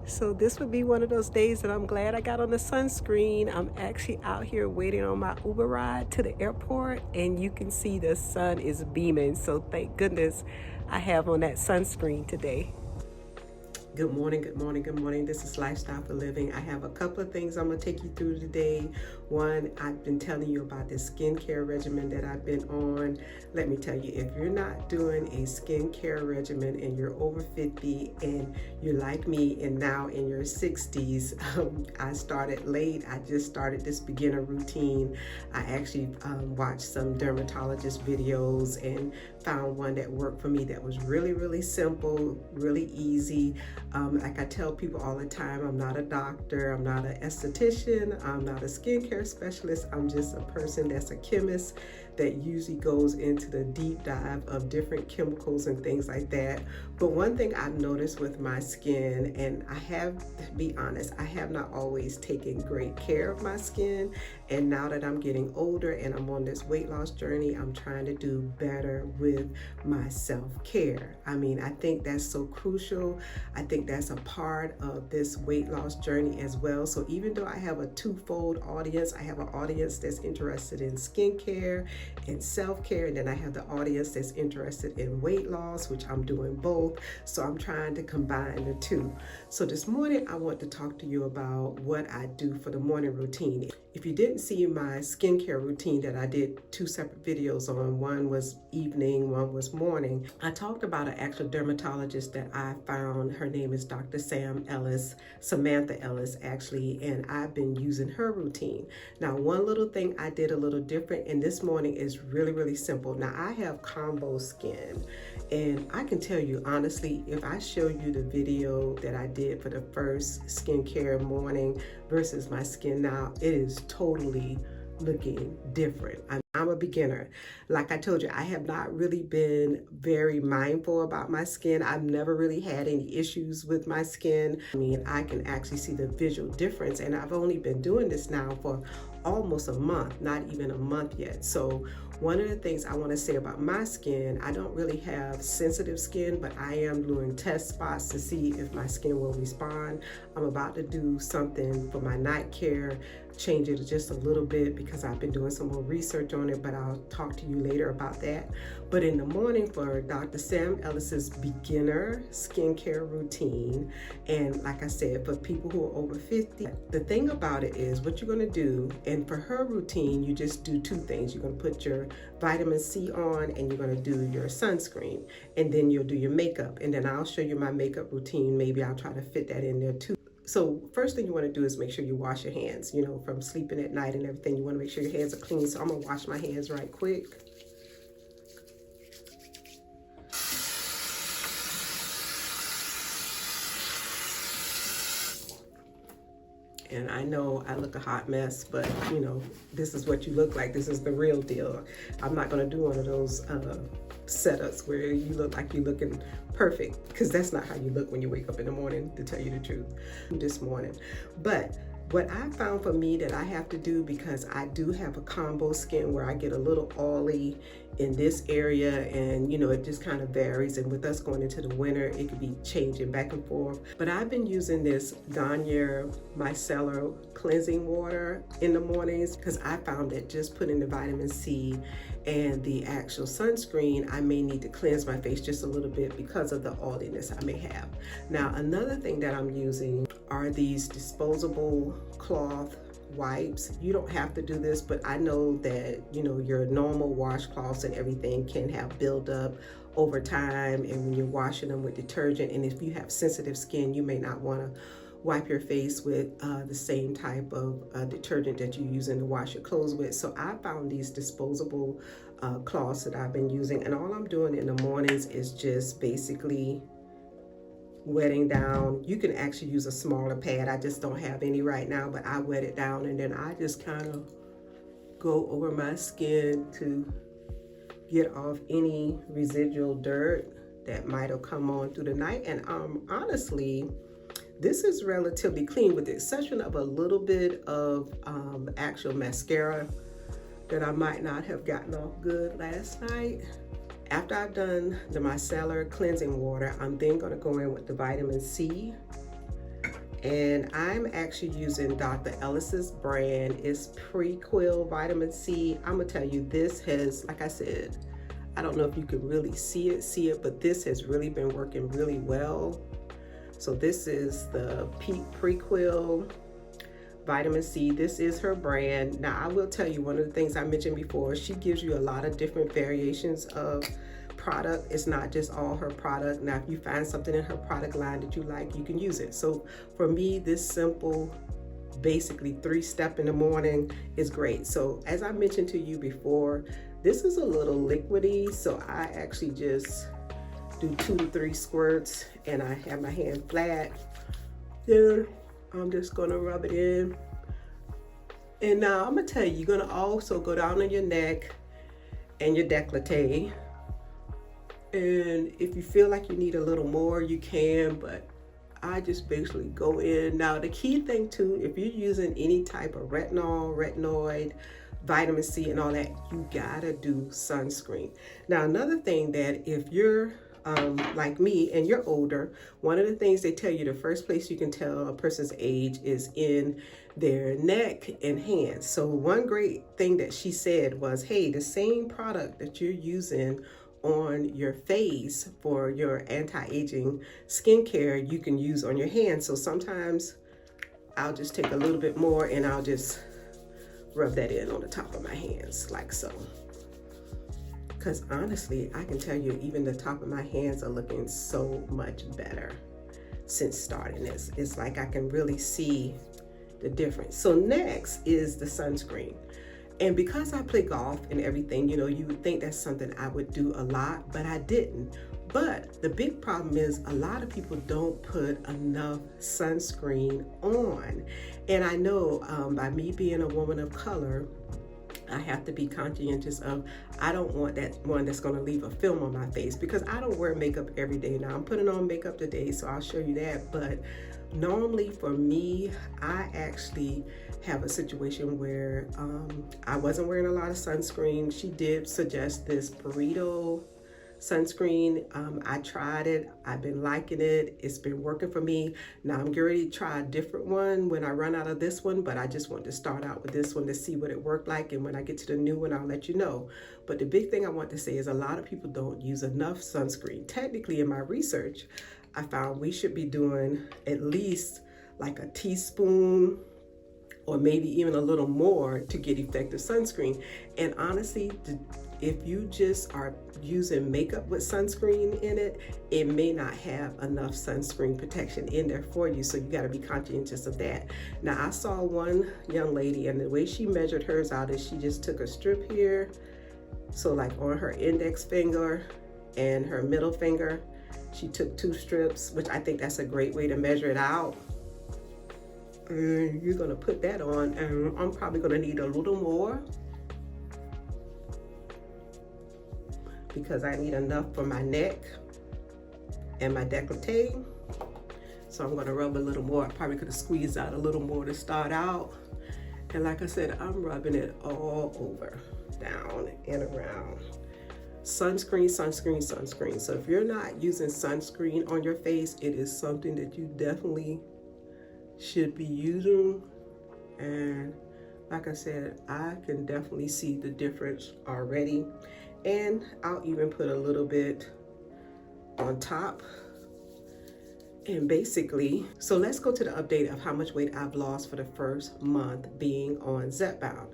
So this would be one of those days that I'm glad I got on the sunscreen. I'm actually out here waiting on my Uber ride to the airport, and you can see the sun is beaming. So thank goodness I have on that sunscreen today. Good morning, good morning, good morning. This is Lifestyle for Living. I have a couple of things I'm going to take you through today. One, I've been telling you about this skincare regimen that I've been on. Let me tell you, if you're not doing a skincare regimen and you're over 50 and you're like me and now in your 60s, I started late. I just started this beginner routine. I actually watched some dermatologist videos and found one that worked for me that was really, really simple, really easy. Like I tell people all the time, I'm not a doctor, I'm not an esthetician, I'm not a skincare specialist. I'm just a person that's a chemist that usually goes into the deep dive of different chemicals and things like that. But one thing I've noticed with my skin, and I have to be honest, I have not always taken great care of my skin. And now that I'm getting older and I'm on this weight loss journey, I'm trying to do better with my self-care. I mean, I think that's so crucial. I think that's a part of this weight loss journey as well. So even though I have a twofold audience, I have an audience that's interested in skincare and self-care, and then I have the audience that's interested in weight loss, which I'm doing both. So I'm trying to combine the two. So this morning I want to talk to you about what I do for the morning routine. If you didn't see my skincare routine that I did two separate videos on, one was evening, one was morning, I talked about an actual dermatologist that I found. Her name is Dr. Samantha Ellis actually, and I've been using her routine. Now, one little thing I did a little different, and this morning is really, really simple. Now, I have combo skin, and I can tell you honestly, if I show you the video that I did for the first skincare morning versus my skin now, it is totally looking different. I'm a beginner. Like I told you, I have not really been very mindful about my skin. I've never really had any issues with my skin. I mean, I can actually see the visual difference, and I've only been doing this now for almost a month, not even a month yet. So one of the things I want to say about my skin, I don't really have sensitive skin, but I am doing test spots to see if my skin will respond. I'm about to do something for my night care, change it just a little bit because I've been doing some more research on it, but I'll talk to you later about that. But in the morning for Dr. Sam Ellis's beginner skincare routine, and like I said, for people who are over 50, the thing about it is what you're gonna do, and for her routine, you just do two things. You're gonna put your vitamin C on and you're gonna do your sunscreen, and then you'll do your makeup. And then I'll show you my makeup routine. Maybe I'll try to fit that in there too. So first thing you want to do is make sure you wash your hands, you know, from sleeping at night and everything. You want to make sure your hands are clean. So I'm going to wash my hands right quick. And I know I look a hot mess, but you know, this is what you look like. This is the real deal. I'm not going to do one of those setups where you look like you're looking perfect, because that's not how you look when you wake up in the morning, to tell you the truth, this morning. But what I found for me that I have to do, because I do have a combo skin where I get a little oily in this area, and you know, it just kind of varies, and with us going into the winter, it could be changing back and forth. But I've been using this Garnier Micellar cleansing water in the mornings, because I found that just putting the vitamin C and the actual sunscreen, I may need to cleanse my face just a little bit because of the oiliness I may have. Now, another thing that I'm using are these disposable cloth wipes. You don't have to do this, but I know that, you know, your normal washcloths and everything can have buildup over time, and when you're washing them with detergent, and if you have sensitive skin, you may not want to wipe your face with the same type of detergent that you use to wash your clothes with. So I found these disposable cloths that I've been using, and all I'm doing in the mornings is just basically wetting down. You can actually use a smaller pad. I just don't have any right now, but I wet it down, and then I just kind of go over my skin to get off any residual dirt that might have come on through the night. And honestly, this is relatively clean, with the exception of a little bit of actual mascara that I might not have gotten off good last night. After I've done the micellar cleansing water, I'm then going to go in with the vitamin C And I'm actually using Dr. Ellis's brand. It's Prequel Vitamin C. I'm gonna tell you, this has, like I said, I don't know if you can really see it, but this has really been working really well. So this is the Prequel Vitamin C. This is her brand. Now I will tell you, one of the things I mentioned before, she gives you a lot of different variations of product. It's not just all her product. Now if you find something in her product line that you like, you can use it. So for me, this simple, basically 3-step in the morning is great. So as I mentioned to you before, this is a little liquidy, so I actually just do 2 to 3 squirts, and I have my hand flat. Then I'm just gonna rub it in. And now I'm gonna tell you, you're gonna also go down on your neck and your décolleté. And if you feel like you need a little more, you can, but I just basically go in. Now the key thing too, if you're using any type of retinol, retinoid, vitamin C and all that, you gotta do sunscreen. Now another thing, that if you're like me and you're older, one of the things they tell you, the first place you can tell a person's age is in their neck and hands. So one great thing that she said was, hey, the same product that you're using on your face for your anti-aging skincare, you can use on your hands. So sometimes I'll just take a little bit more and I'll just rub that in on the top of my hands like so. Because honestly, I can tell you, even the top of my hands are looking so much better since starting this. It's like I can really see the difference. So next is the sunscreen. And because I play golf and everything, you know, you would think that's something I would do a lot, but I didn't. But the big problem is a lot of people don't put enough sunscreen on. And I know by me being a woman of color, I have to be conscientious of, I don't want that one that's going to leave a film on my face, because I don't wear makeup every day. Now I'm putting on makeup today, so I'll show you that. But normally for me, I actually have a situation where I wasn't wearing a lot of sunscreen. She did suggest this Purito Sunscreen. I tried it. I've been liking it. It's been working for me. Now I'm getting ready to try a different one when I run out of this one, but I just want to start out with this one to see what it worked like, and when I get to the new one, I'll let you know. But the big thing I want to say is a lot of people don't use enough sunscreen. Technically, in my research, I found we should be doing at least like a teaspoon or maybe even a little more to get effective sunscreen. And honestly, if you just are using makeup with sunscreen in it, it may not have enough sunscreen protection in there for you. So you got to be conscientious of that. Now I saw one young lady, and the way she measured hers out is she just took a strip here. So like on her index finger and her middle finger, she took 2 strips, which I think that's a great way to measure it out. And you're gonna put that on, and I'm probably gonna need a little more because I need enough for my neck and my décolleté. So I'm gonna rub a little more. I probably could have squeezed out a little more to start out. And like I said, I'm rubbing it all over, down and around. Sunscreen, sunscreen, sunscreen. So if you're not using sunscreen on your face, it is something that you definitely should be using. And like I said, I can definitely see the difference already. And I'll even put a little bit on top. And basically, so let's go to the update of how much weight I've lost for the first month being on Zepbound.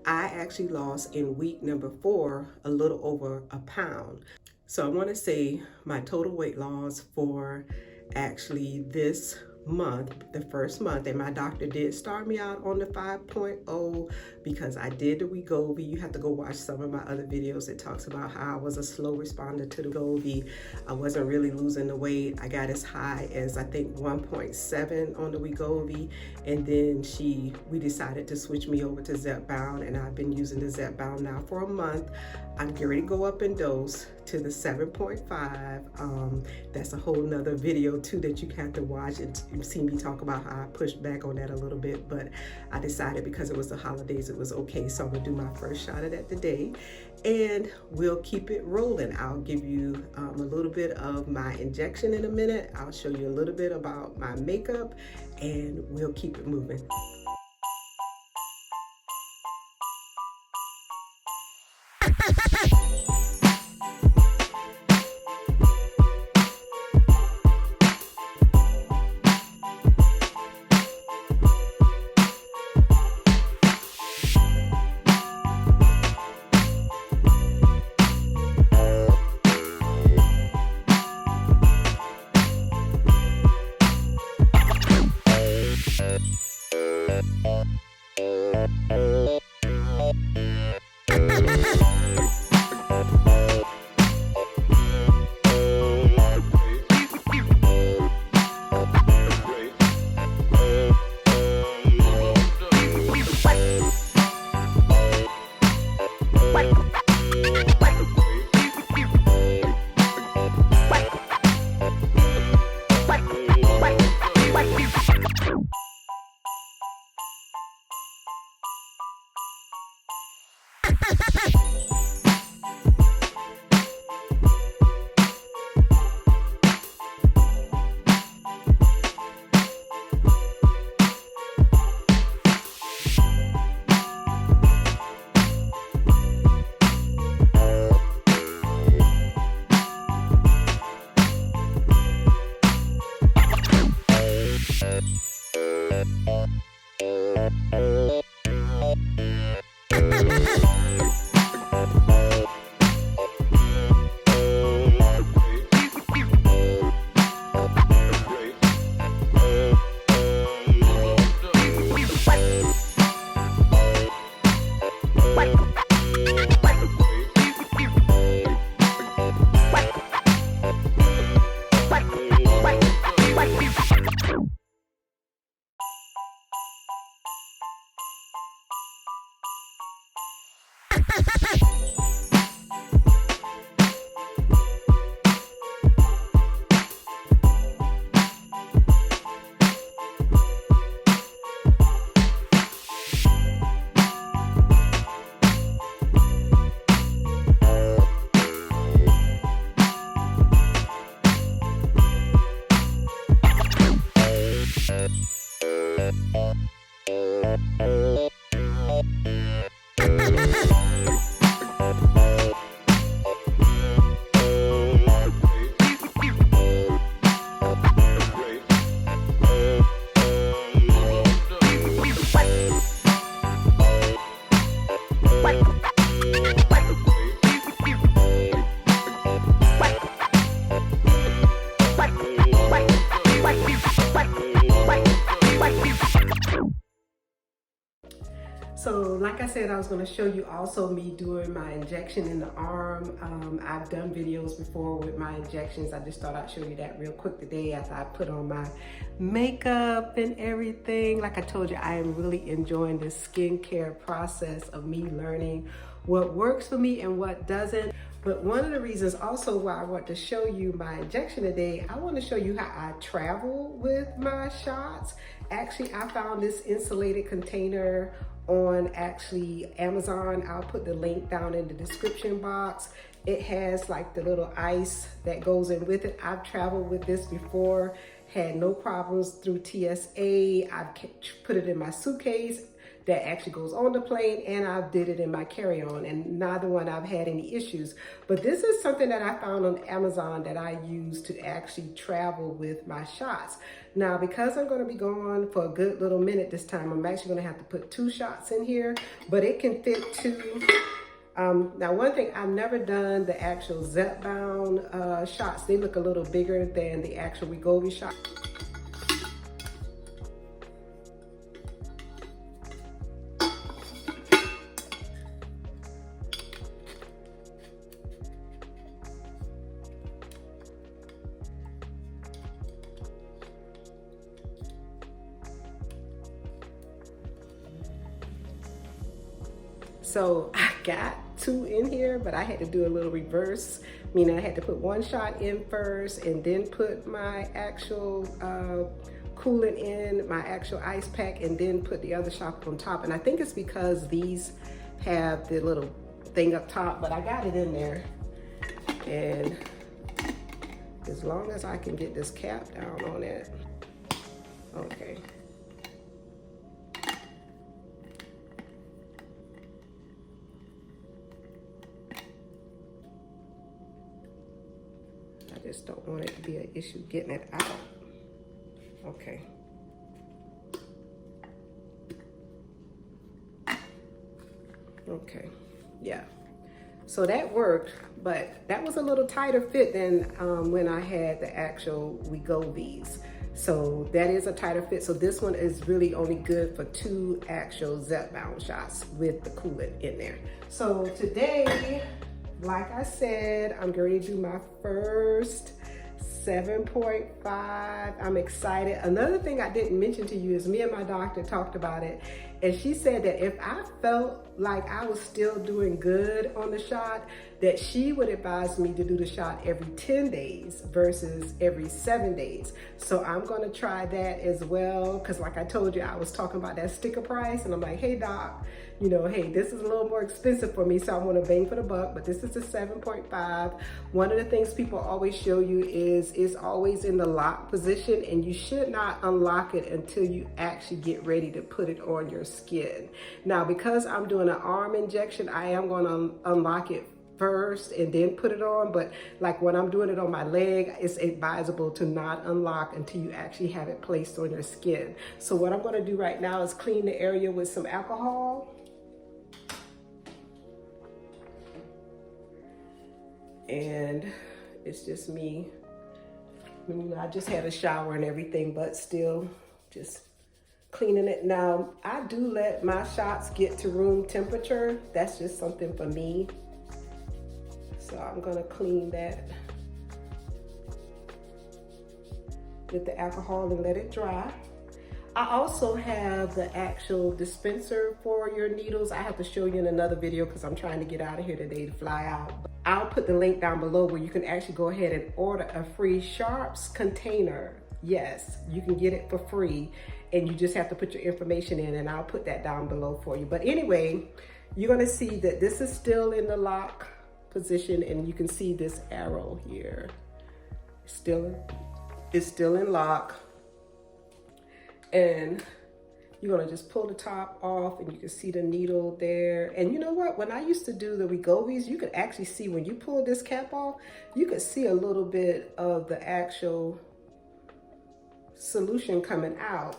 I actually lost in week number 4 a little over a pound. So I want to say my total weight loss for actually this month, the first month, and my doctor did start me out on the 5.0 because I did the Wegovy. You have to go watch some of my other videos. It talks about how I was a slow responder to the Wegovy. I wasn't really losing the weight. I got as high as I think 1.7 on the Wegovy, and then we decided to switch me over to Zepbound, and I've been using the Zepbound now for a month. I'm getting ready to go up in dose to the 7.5. That's a whole nother video too that you have to watch and see me talk about how I pushed back on that a little bit, but I decided because it was the holidays it was okay, so I'm gonna do my first shot of that today, and we'll keep it rolling. I'll give you a little bit of my injection in a minute. I'll show you a little bit about my makeup, and we'll keep it moving. So like I said, I was going to show you also me doing my injection in the arm. I've done videos before with my injections. I just thought I'd show you that real quick today after I put on my makeup and everything. Like I told you, I am really enjoying this skincare process of me learning what works for me and what doesn't. But one of the reasons also why I want to show you my injection today, I want to show you how I travel with my shots. Actually, I found this insulated container on Amazon. I'll put the link down in the description box. It has like the little ice that goes in with it. I've traveled with this before, had no problems through TSA. I've put it in my suitcase that actually goes on the plane, and I did it in my carry-on, and neither one I've had any issues. But this is something that I found on Amazon that I use to actually travel with my shots. Now, because I'm going to be gone for a good little minute this time, I'm actually going to have to put 2 shots in here, but it can fit 2. Now, one thing, I've never done the actual Zepbound shots. They look a little bigger than the actual Wegovy shot. So I got 2 in here, but I had to do a little reverse meaning I had to put one shot in first and then put my actual coolant in, my actual ice pack, and then put the other shot on top. And I think it's because these have the little thing up top, but I got it in there. And as long as I can get this cap down on it. Okay. I just don't want it to be an issue getting it out. Okay. Okay, yeah. So that worked, but that was a little tighter fit than when I had the actual Wegovies. So that is a tighter fit. So this one is really only good for 2 actual Zepbound shots with the coolant in there. So today, like I said, I'm going to do my first 7.5. I'm excited. Another thing I didn't mention to you is me and my doctor talked about it, and she said that if I felt like I was still doing good on the shot, that she would advise me to do the shot every 10 days versus every 7 days. So I'm going to try that as well, because like I told you, I was talking about that sticker price, and I'm like, hey doc, you know, hey, this is a little more expensive for me, so I want to bang for the buck, but this is a 7.5. One of the things people always show you is it's always in the lock position, and you should not unlock it until you actually get ready to put it on your skin. Now, because I'm doing an arm injection, I am going to unlock it first and then put it on, but like when I'm doing it on my leg, it's advisable to not unlock until you actually have it placed on your skin. So what I'm going to do right now is clean the area with some alcohol. And it's just me. I mean, I just had a shower and everything, but still just cleaning it. Now, I do let my shots get to room temperature. That's just something for me. So I'm gonna clean that with the alcohol and let it dry. I also have the actual dispenser for your needles. I have to show you in another video because I'm trying to get out of here today to fly out. I'll put the link down below where you can actually go ahead and order a free sharps container. Yes, you can get it for free, and you just have to put your information in, and I'll put that down below for you. But anyway, you're gonna see that this is still in the lock position, and you can see this arrow here. It's still in lock. And you're gonna just pull the top off, and you can see the needle there. And you know what? When I used to do the Wegovies, you could actually see when you pull this cap off, you could see a little bit of the actual solution coming out.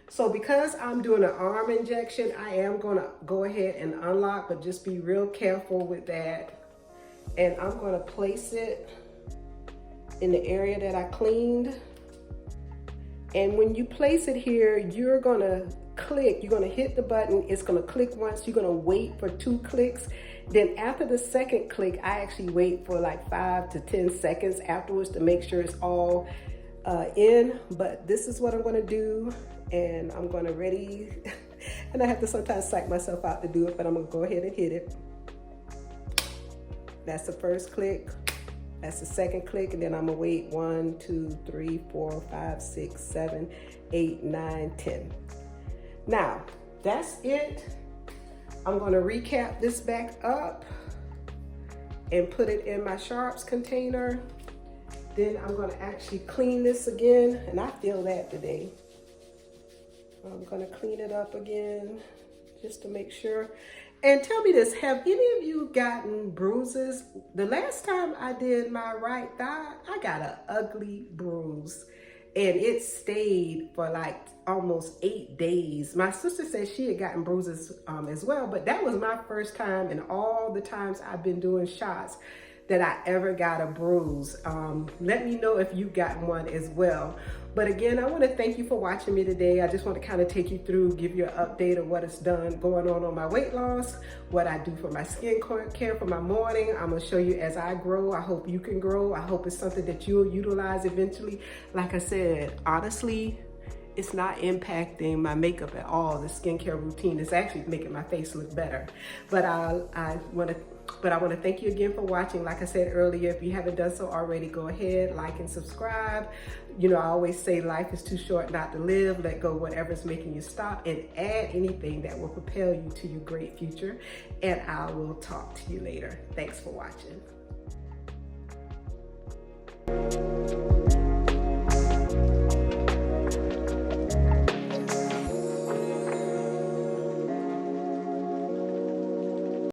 So because I'm doing an arm injection, I am gonna go ahead and unlock, but just be real careful with that. And I'm gonna place it in the area that I cleaned. And when you place it here, you're gonna click, you're gonna hit the button, it's gonna click once, you're gonna wait for 2 clicks. Then after the second click, I actually wait for like 5 to 10 seconds afterwards to make sure it's all in. But this is what I'm gonna do, and I'm gonna ready, and I have to sometimes psych myself out to do it, but I'm gonna go ahead and hit it. That's the first click. That's the second click, and then I'm gonna wait 1, 2, 3, 4, 5, 6, 7, 8, 9, 10. Now, that's it. I'm gonna recap this back up and put it in my sharps container. Then I'm gonna actually clean this again, and I feel that today. I'm gonna clean it up again just to make sure. And tell me this, have any of you gotten bruises? The last time I did my right thigh, I got an ugly bruise, and it stayed for like almost 8 days. My sister said she had gotten bruises as well, but that was my first time in all the times I've been doing shots that I ever got a bruise. Let me know if you've gotten one as well. But again, I want to thank you for watching me today. I just want to kind of take you through, give you an update of what is going on my weight loss, what I do for my skin care for my morning. I'm going to show you as I grow. I hope you can grow. I hope it's something that you'll utilize eventually. Like I said, honestly, it's not impacting my makeup at all. The skincare routine is actually making my face look better. But I want to But I want to thank you again for watching. Like I said earlier, if you haven't done so already, go ahead, like and subscribe. You know, I always say life is too short not to live. Let go of whatever's making you stop and add anything that will propel you to your great future. And I will talk to you later. Thanks for watching.